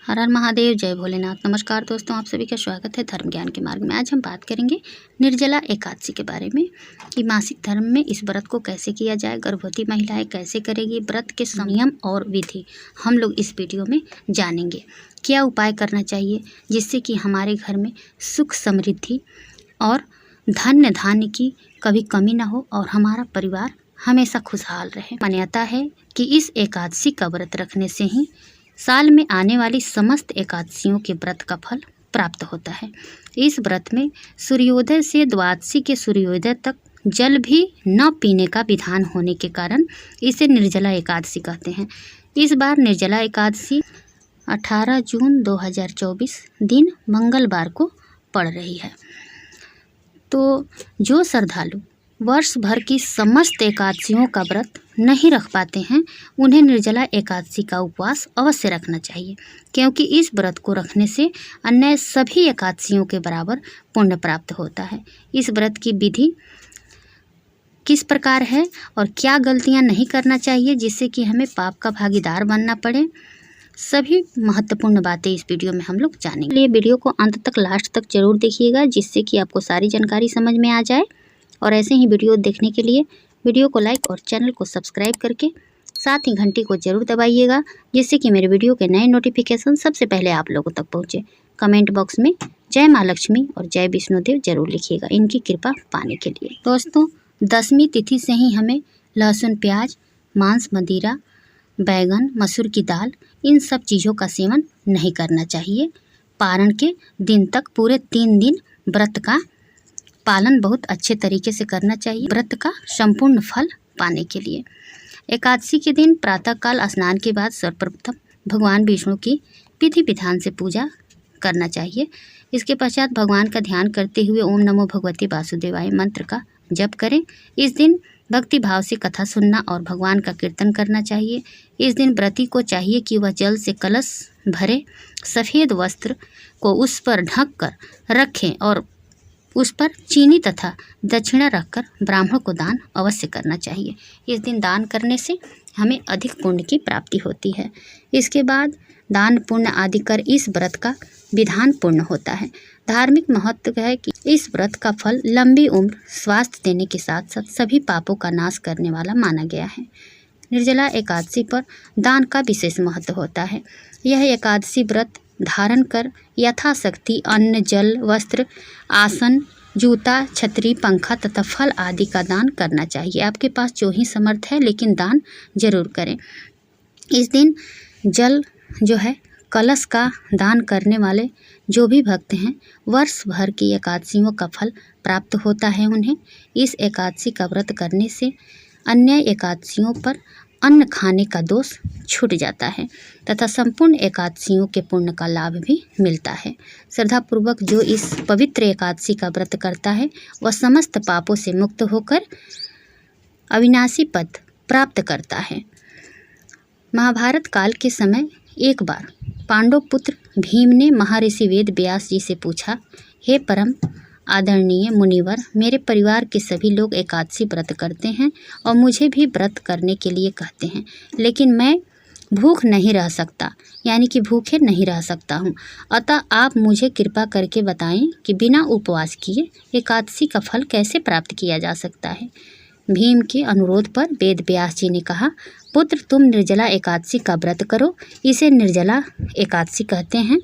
हर हर महादेव, जय भोलेनाथ। नमस्कार दोस्तों, आप सभी का स्वागत है धर्म ज्ञान के मार्ग में। आज हम बात करेंगे निर्जला एकादशी के बारे में कि मासिक धर्म में इस व्रत को कैसे किया जाए, गर्भवती महिलाएं कैसे करेगी, व्रत के संयम और विधि हम लोग इस वीडियो में जानेंगे। क्या उपाय करना चाहिए जिससे कि हमारे घर में सुख समृद्धि और धन्य धान्य की कभी कमी ना हो और हमारा परिवार हमेशा खुशहाल रहे। मान्यता है कि इस एकादशी का व्रत रखने से ही साल में आने वाली समस्त एकादशियों के व्रत का फल प्राप्त होता है। इस व्रत में सूर्योदय से द्वादशी के सूर्योदय तक जल भी न पीने का विधान होने के कारण इसे निर्जला एकादशी कहते हैं। इस बार निर्जला एकादशी 18 जून 2024 दिन मंगलवार को पड़ रही है। तो जो श्रद्धालु वर्ष भर की समस्त एकादशियों का व्रत नहीं रख पाते हैं, उन्हें निर्जला एकादशी का उपवास अवश्य रखना चाहिए, क्योंकि इस व्रत को रखने से अन्य सभी एकादशियों के बराबर पुण्य प्राप्त होता है। इस व्रत की विधि किस प्रकार है और क्या गलतियां नहीं करना चाहिए जिससे कि हमें पाप का भागीदार बनना पड़े, सभी महत्वपूर्ण बातें इस वीडियो में हम लोग जानेंगे। ये वीडियो को अंत तक लास्ट तक जरूर देखिएगा, जिससे कि आपको सारी जानकारी समझ में आ जाए। और ऐसे ही वीडियो देखने के लिए वीडियो को लाइक और चैनल को सब्सक्राइब करके साथ ही घंटी को जरूर दबाइएगा, जिससे कि मेरे वीडियो के नए नोटिफिकेशन सबसे पहले आप लोगों तक पहुँचे। कमेंट बॉक्स में जय माँ लक्ष्मी और जय विष्णुदेव जरूर लिखिएगा, इनकी कृपा पाने के लिए। दोस्तों, दसवीं तिथि से ही हमें लहसुन, प्याज, मांस, मदिरा, बैगन, मसूर की दाल, इन सब चीज़ों का सेवन नहीं करना चाहिए। पारण के दिन तक पूरे 3 दिन व्रत का पालन बहुत अच्छे तरीके से करना चाहिए, व्रत का संपूर्ण फल पाने के लिए। एकादशी के दिन प्रातःकाल स्नान के बाद सर्वप्रथम भगवान विष्णु की विधि विधान से पूजा करना चाहिए। इसके पश्चात भगवान का ध्यान करते हुए ओम नमो भगवते वासुदेवाय मंत्र का जप करें। इस दिन भक्ति भाव से कथा सुनना और भगवान का कीर्तन करना चाहिए। इस दिन व्रती को चाहिए कि वह जल से कलश भरे सफ़ेद वस्त्र को उस पर ढक कर रखें और उस पर चीनी तथा दक्षिणा रखकर ब्राह्मण को दान अवश्य करना चाहिए। इस दिन दान करने से हमें अधिक पुण्य की प्राप्ति होती है। इसके बाद दान पुण्य आदि कर इस व्रत का विधान पूर्ण होता है। धार्मिक महत्व है कि इस व्रत का फल लंबी उम्र, स्वास्थ्य देने के साथ साथ सभी पापों का नाश करने वाला माना गया है। निर्जला एकादशी पर दान का विशेष महत्व होता है। यह एकादशी व्रत धारण कर यथाशक्ति अन्न, जल, वस्त्र, आसन, जूता, छतरी, पंखा तथा फल आदि का दान करना चाहिए। आपके पास जो ही समर्थ है, लेकिन दान जरूर करें। इस दिन जल जो है कलश का दान करने वाले जो भी भक्त हैं, वर्ष भर की एकादशियों का फल प्राप्त होता है उन्हें। इस एकादशी का व्रत करने से अन्य एकादशियों पर अन्न खाने का दोष छूट जाता है तथा संपूर्ण एकादशियों के पुण्य का लाभ भी मिलता है। श्रद्धापूर्वक जो इस पवित्र एकादशी का व्रत करता है, वह समस्त पापों से मुक्त होकर अविनाशी पद प्राप्त करता है। महाभारत काल के समय एक बार पांडव पुत्र भीम ने महर्षि वेद व्यास जी से पूछा, हे परम आदरणीय मुनिवर, मेरे परिवार के सभी लोग एकादशी व्रत करते हैं और मुझे भी व्रत करने के लिए कहते हैं, लेकिन मैं भूख नहीं रह सकता, यानी कि भूखे नहीं रह सकता हूँ। अतः आप मुझे कृपा करके बताएं कि बिना उपवास किए एकादशी का फल कैसे प्राप्त किया जा सकता है। भीम के अनुरोध पर वेद व्यास जी ने कहा, पुत्र, तुम निर्जला एकादशी का व्रत करो। इसे निर्जला एकादशी कहते हैं।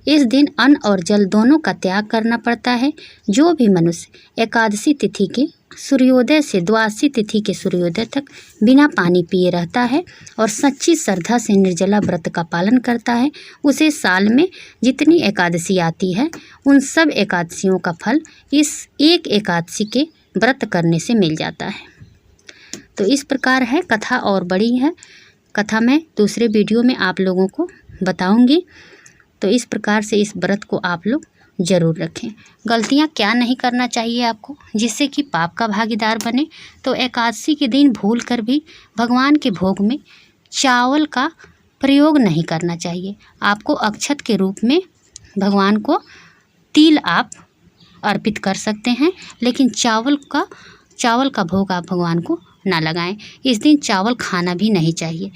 इस दिन अन्न और जल दोनों का त्याग करना पड़ता है। जो भी मनुष्य एकादशी तिथि के सूर्योदय से द्वादशी तिथि के सूर्योदय तक बिना पानी पिए रहता है और सच्ची श्रद्धा से निर्जला व्रत का पालन करता है, उसे साल में जितनी एकादशी आती है, उन सब एकादशियों का फल इस एक एकादशी के व्रत करने से मिल जाता है। तो इस प्रकार है, कथा और बड़ी है। कथा मैं दूसरे वीडियो में आप लोगों को बताऊंगी। तो इस प्रकार से इस व्रत को आप लोग ज़रूर रखें। गलतियां क्या नहीं करना चाहिए आपको जिससे कि पाप का भागीदार बने, तो एकादशी के दिन भूल कर भी भगवान के भोग में चावल का प्रयोग नहीं करना चाहिए। आपको अक्षत के रूप में भगवान को तिल आप अर्पित कर सकते हैं, लेकिन चावल का भोग आप भगवान को ना लगाएं। इस दिन चावल खाना भी नहीं चाहिए।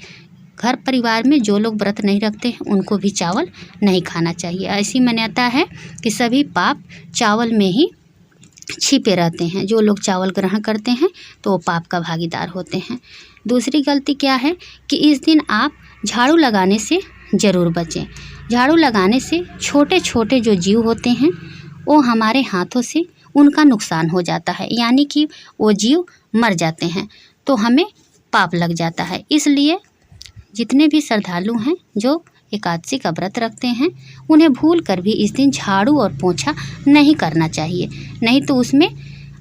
घर परिवार में जो लोग व्रत नहीं रखते हैं उनको भी चावल नहीं खाना चाहिए। ऐसी मान्यता है कि सभी पाप चावल में ही छिपे रहते हैं। जो लोग चावल ग्रहण करते हैं तो वो पाप का भागीदार होते हैं। दूसरी गलती क्या है कि इस दिन आप झाड़ू लगाने से ज़रूर बचें। झाड़ू लगाने से छोटे छोटे जो जीव होते हैं वो हमारे हाथों से उनका नुकसान हो जाता है, यानी कि वो जीव मर जाते हैं तो हमें पाप लग जाता है। इसलिए जितने भी श्रद्धालु हैं जो एकादशी का व्रत रखते हैं उन्हें भूल कर भी इस दिन झाड़ू और पोंछा नहीं करना चाहिए, नहीं तो उसमें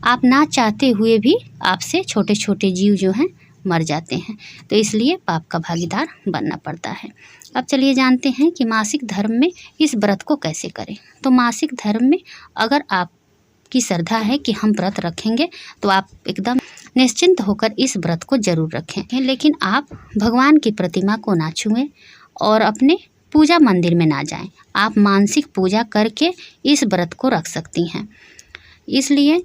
आप ना चाहते हुए भी आपसे छोटे छोटे जीव जो हैं मर जाते हैं, तो इसलिए पाप का भागीदार बनना पड़ता है। अब चलिए जानते हैं कि मासिक धर्म में इस व्रत को कैसे करें। तो मासिक धर्म में अगर आपकी श्रद्धा है कि हम व्रत रखेंगे तो आप एकदम निश्चिंत होकर इस व्रत को जरूर रखें, लेकिन आप भगवान की प्रतिमा को ना छुएं और अपने पूजा मंदिर में ना जाएं। आप मानसिक पूजा करके इस व्रत को रख सकती हैं, इसलिए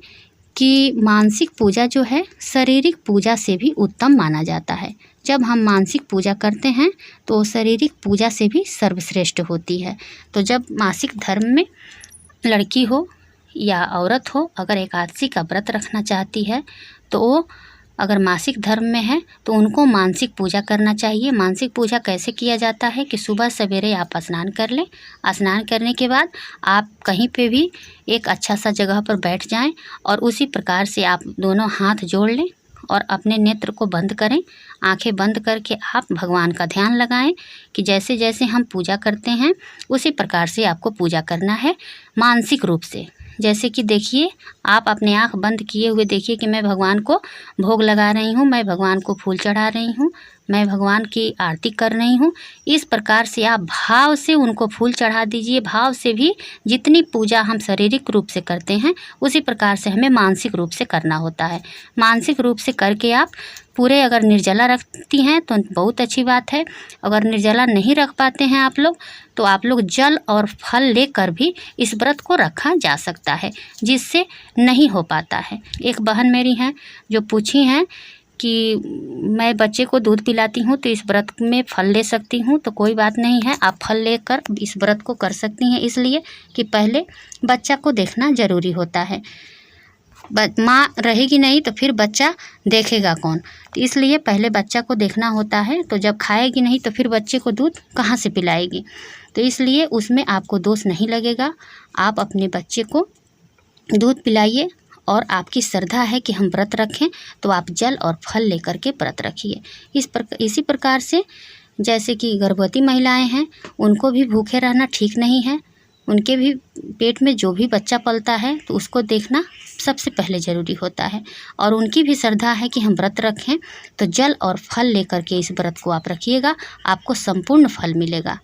कि मानसिक पूजा जो है शारीरिक पूजा से भी उत्तम माना जाता है। जब हम मानसिक पूजा करते हैं तो शारीरिक पूजा से भी सर्वश्रेष्ठ होती है। तो जब मासिक धर्म में लड़की हो या औरत हो अगर एकादशी का व्रत रखना चाहती है तो वो अगर मासिक धर्म में है तो उनको मानसिक पूजा करना चाहिए। मानसिक पूजा कैसे किया जाता है कि सुबह सवेरे आप स्नान कर लें। स्नान करने के बाद आप कहीं पे भी एक अच्छा सा जगह पर बैठ जाएं और उसी प्रकार से आप दोनों हाथ जोड़ लें और अपने नेत्र को बंद करें। आंखें बंद करके आप भगवान का ध्यान लगाएं कि जैसे जैसे हम पूजा करते हैं उसी प्रकार से आपको पूजा करना है मानसिक रूप से। जैसे कि देखिए, आप अपने आँख बंद किए हुए देखिए कि मैं भगवान को भोग लगा रही हूँ, मैं भगवान को फूल चढ़ा रही हूँ, मैं भगवान की आरती कर रही हूँ। इस प्रकार से आप भाव से उनको फूल चढ़ा दीजिए। भाव से भी जितनी पूजा हम शारीरिक रूप से करते हैं उसी प्रकार से हमें मानसिक रूप से करना होता है। मानसिक रूप से करके आप पूरे अगर निर्जला रखती हैं तो बहुत अच्छी बात है। अगर निर्जला नहीं रख पाते हैं आप लोग तो आप लोग जल और फल लेकर भी इस व्रत को रखा जा सकता है, जिससे नहीं हो पाता है। एक बहन मेरी हैं जो पूछी हैं कि मैं बच्चे को दूध पिलाती हूँ तो इस व्रत में फल ले सकती हूँ। तो कोई बात नहीं है, आप फल लेकर इस व्रत को कर सकती हैं, इसलिए कि पहले बच्चा को देखना ज़रूरी होता है। माँ रहेगी नहीं तो फिर बच्चा देखेगा कौन, तो इसलिए पहले बच्चा को देखना होता है। तो जब खाएगी नहीं तो फिर बच्चे को दूध कहाँ से पिलाएगी, तो इसलिए उसमें आपको दोष नहीं लगेगा। आप अपने बच्चे को दूध पिलाइए और आपकी श्रद्धा है कि हम व्रत रखें तो आप जल और फल लेकर के व्रत रखिए। इसी प्रकार से जैसे कि गर्भवती महिलाएं हैं उनको भी भूखे रहना ठीक नहीं है। उनके भी पेट में जो भी बच्चा पलता है तो उसको देखना सबसे पहले ज़रूरी होता है, और उनकी भी श्रद्धा है कि हम व्रत रखें तो जल और फल लेकर के इस व्रत को आप रखिएगा, आपको संपूर्ण फल मिलेगा,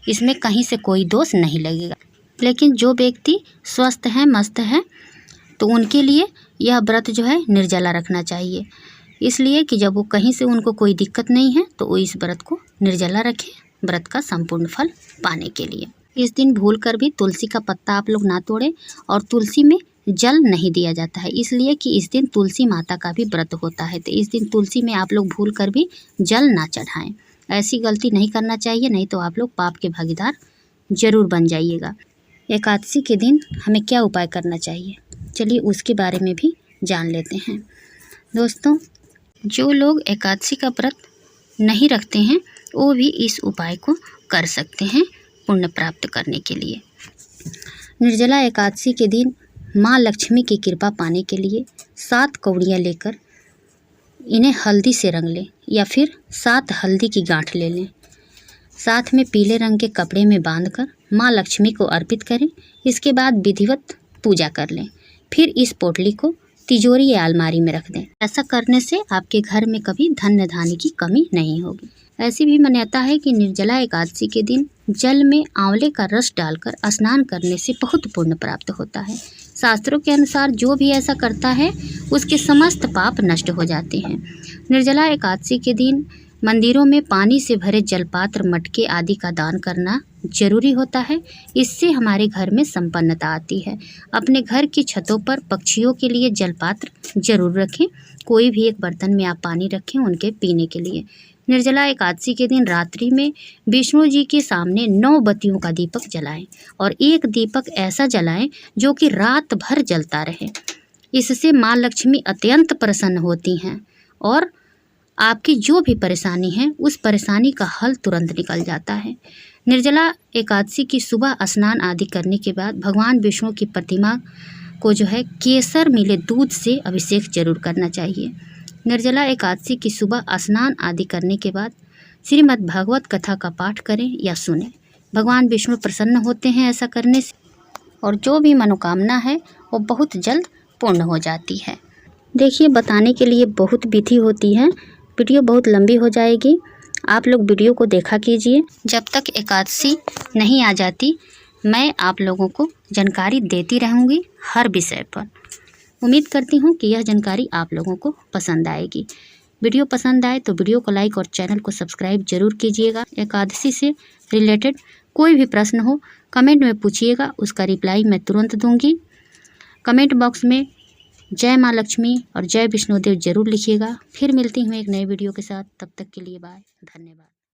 इसमें कहीं से कोई दोष नहीं लगेगा। लेकिन जो व्यक्ति स्वस्थ हैं, मस्त हैं, तो उनके लिए यह व्रत जो है निर्जला रखना चाहिए, इसलिए कि जब वो कहीं से उनको कोई दिक्कत नहीं है तो वो इस व्रत को निर्जला रखें व्रत का संपूर्ण फल पाने के लिए। इस दिन भूल कर भी तुलसी का पत्ता आप लोग ना तोड़ें, और तुलसी में जल नहीं दिया जाता है, इसलिए कि इस दिन तुलसी माता का भी व्रत होता है। तो इस दिन तुलसी में आप लोग भूल कर भी जल ना चढ़ाएं। ऐसी गलती नहीं करना चाहिए, नहीं तो आप लोग पाप के भागीदार जरूर बन जाइएगा। एकादशी के दिन हमें क्या उपाय करना चाहिए, चलिए उसके बारे में भी जान लेते हैं। दोस्तों, जो लोग एकादशी का व्रत नहीं रखते हैं वो भी इस उपाय को कर सकते हैं पुण्य प्राप्त करने के लिए। निर्जला एकादशी के दिन माँ लक्ष्मी की कृपा पाने के लिए 7 कौड़ियाँ लेकर इन्हें हल्दी से रंग लें, या फिर 7 हल्दी की गांठ ले लें। साथ में पीले रंग के कपड़े में बांधकर माँ लक्ष्मी को अर्पित करें। इसके बाद विधिवत पूजा कर लें। फिर इस पोटली को तिजोरी या अलमारी में रख दें। ऐसा करने से आपके घर में कभी धन धान्य की कमी नहीं होगी। ऐसी भी मान्यता है कि निर्जला एकादशी के दिन जल में आंवले का रस डालकर स्नान करने से बहुत पुण्य प्राप्त होता है। शास्त्रों के अनुसार जो भी ऐसा करता है उसके समस्त पाप नष्ट हो जाते हैं। निर्जला एकादशी के दिन मंदिरों में पानी से भरे जलपात्र, मटके आदि का दान करना जरूरी होता है। इससे हमारे घर में संपन्नता आती है। अपने घर की छतों पर पक्षियों के लिए जलपात्र जरूर रखें। कोई भी एक बर्तन में आप पानी रखें उनके पीने के लिए। निर्जला एकादशी के दिन रात्रि में विष्णु जी के सामने 9 बत्तियों का दीपक जलाएं और एक दीपक ऐसा जलाएं जो कि रात भर जलता रहे। इससे माँ लक्ष्मी अत्यंत प्रसन्न होती हैं और आपकी जो भी परेशानी है उस परेशानी का हल तुरंत निकल जाता है। निर्जला एकादशी की सुबह स्नान आदि करने के बाद भगवान विष्णु की प्रतिमा को जो है केसर मिले दूध से अभिषेक जरूर करना चाहिए। निर्जला एकादशी की सुबह स्नान आदि करने के बाद श्रीमद् भागवत कथा का पाठ करें या सुनें। भगवान विष्णु प्रसन्न होते हैं ऐसा करने से और जो भी मनोकामना है वो बहुत जल्द पूर्ण हो जाती है। देखिए, बताने के लिए बहुत विधि होती है, वीडियो बहुत लंबी हो जाएगी। आप लोग वीडियो को देखा कीजिए। जब तक एकादशी नहीं आ जाती मैं आप लोगों को जानकारी देती रहूँगी हर विषय पर। उम्मीद करती हूँ कि यह जानकारी आप लोगों को पसंद आएगी। वीडियो पसंद आए तो वीडियो को लाइक और चैनल को सब्सक्राइब जरूर कीजिएगा। एकादशी से रिलेटेड कोई भी प्रश्न हो कमेंट में पूछिएगा, उसका रिप्लाई मैं तुरंत दूंगी। कमेंट बॉक्स में जय माँ लक्ष्मी और जय विष्णुदेव जरूर लिखिएगा। फिर मिलती हूँ एक नए वीडियो के साथ, तब तक के लिए बाय, धन्यवाद।